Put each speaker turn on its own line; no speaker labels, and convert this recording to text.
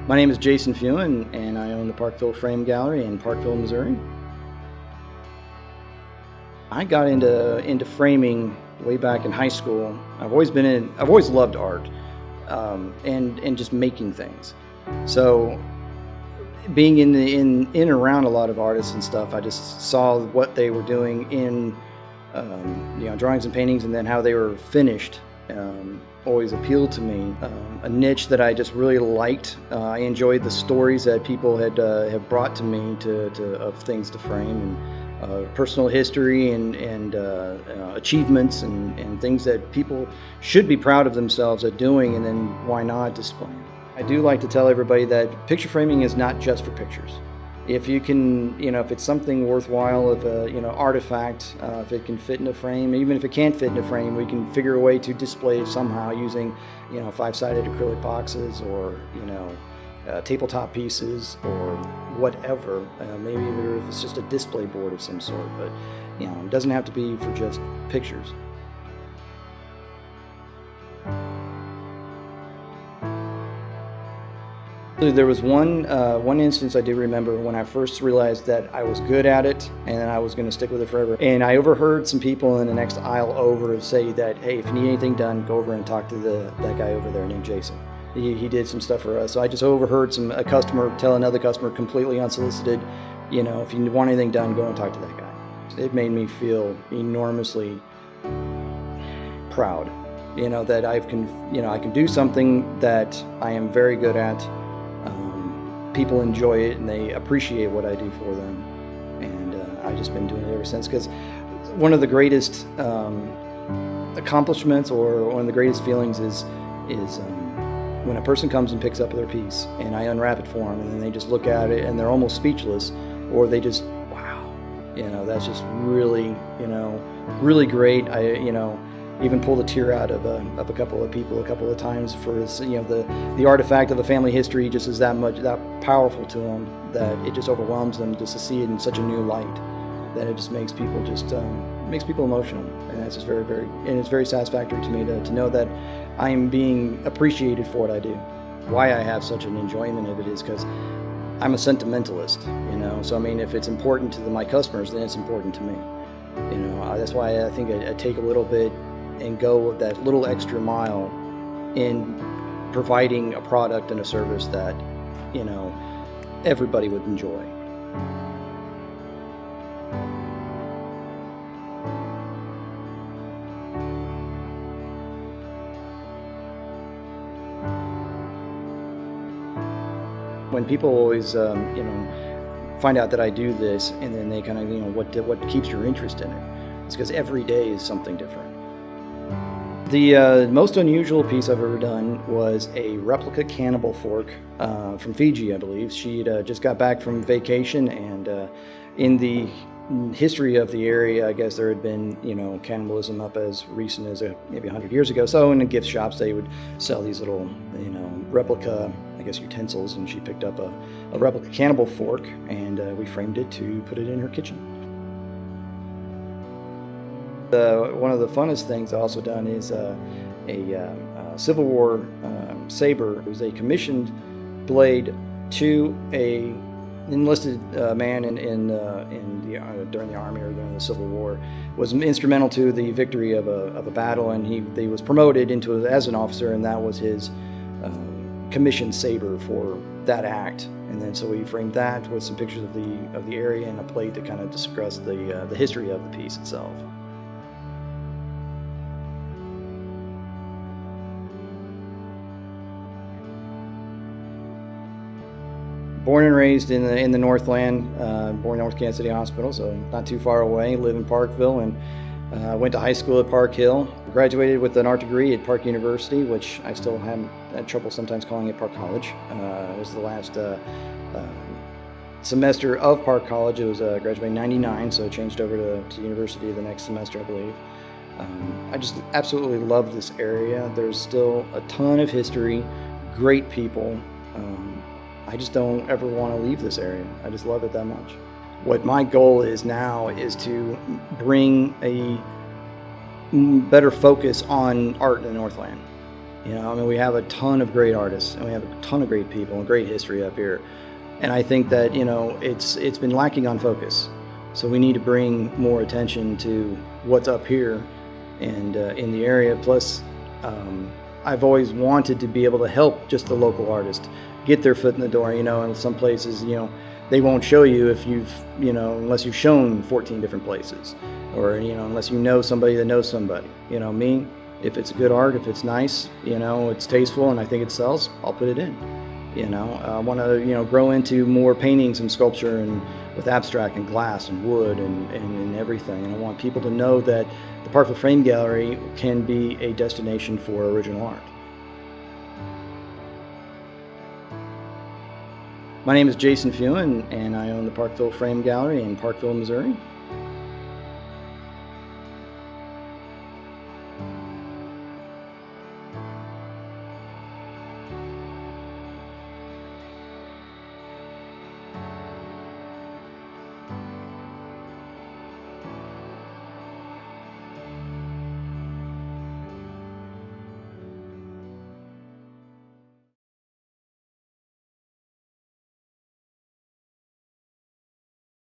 My name is Jason Few, and I own the Parkville Frame Gallery in Parkville, Missouri. I got into framing way back in high school. I've always loved art, and just making things. So being in and around a lot of artists and stuff, I just saw what they were doing in drawings and paintings, and then how they were finished. Always appealed to me. A niche that I just really liked. I enjoyed the stories that people have brought to me of things to frame, and personal history and achievements and things that people should be proud of themselves at doing, and then why not display. I do like to tell everybody that picture framing is not just for pictures. If you can, if it's something worthwhile, if artifact, if it can fit in a frame, even if it can't fit in a frame, we can figure a way to display it somehow using, 5-sided acrylic boxes, or, tabletop pieces, or whatever. Maybe if it's just a display board of some sort, but, it doesn't have to be for just pictures. There was one instance I do remember when I first realized that I was good at it and I was going to stick with it forever. And I overheard some people in the next aisle over say that, hey, if you need anything done, go over and talk to that guy over there named Jason. He did some stuff for us. So I just overheard a customer tell another customer completely unsolicited, if you want anything done, go and talk to that guy. It made me feel enormously proud, that I can do something that I am very good at. People enjoy it and they appreciate what I do for them, and I've just been doing it ever since. Because one of the greatest accomplishments, or one of the greatest feelings, is when a person comes and picks up their piece and I unwrap it for them, and then they just look at it and they're almost speechless, or they just, wow, that's just really, really great. I even pulled a tear out of a couple of people a couple of times, for the artifact of a family history just is that powerful to them, that it just overwhelms them just to see it in such a new light, that it just makes people emotional, and that's just very, very, and it's very satisfactory to me to know that I am being appreciated for what I do. Why I have such an enjoyment of it is because I'm a sentimentalist, so I mean, if it's important to my customers, then it's important to me. That's why I think I take a little bit and go that little extra mile in providing a product and a service that, everybody would enjoy. When people always, find out that I do this, and then they kind of, what keeps your interest in it? It's because every day is something different. The most unusual piece I've ever done was a replica cannibal fork from Fiji, I believe. She'd just got back from vacation, and in the history of the area, I guess there had been, cannibalism up as recent as maybe 100 years ago. So in the gift shops, they would sell these little, replica, I guess, utensils, and she picked up a replica cannibal fork, and we framed it to put it in her kitchen. One of the funnest things I've also done is a Civil War saber. It was a commissioned blade to a enlisted man during the Army, or during the Civil War. Was instrumental to the victory of a battle, and he was promoted as an officer, and that was his commissioned saber for that act. And then so we framed that with some pictures of the area and a plate to kind of discuss the history of the piece itself. Born and raised in the Northland, born North Kansas City Hospital, so not too far away. Live in Parkville, and went to high school at Park Hill. Graduated with an art degree at Park University, which I still have had trouble sometimes calling it Park College. It was the last semester of Park College. It was graduated in '99, so I changed over to university the next semester, I believe. I just absolutely love this area. There's still a ton of history, great people. I just don't ever want to leave this area. I just love it that much. What my goal is now is to bring a better focus on art in the Northland. You know, I mean, we have a ton of great artists, and we have a ton of great people and great history up here. And I think that, you know, it's been lacking on focus. So we need to bring more attention to what's up here and in the area. Plus, I've always wanted to be able to help just the local artist get their foot in the door. You know, in some places, you know, they won't show you if you've, you know, unless you've shown 14 different places, or, you know, unless you know somebody that knows somebody. You know, me, if it's good art, if it's nice, you know, it's tasteful and I think it sells, I'll put it in. You know, I want to, you know, grow into more paintings and sculpture and with abstract and glass and wood and everything. And I want people to know that the Parkville Frame Gallery can be a destination for original art. My name is Jason Fewen, and I own the Parkville Frame Gallery in Parkville, Missouri.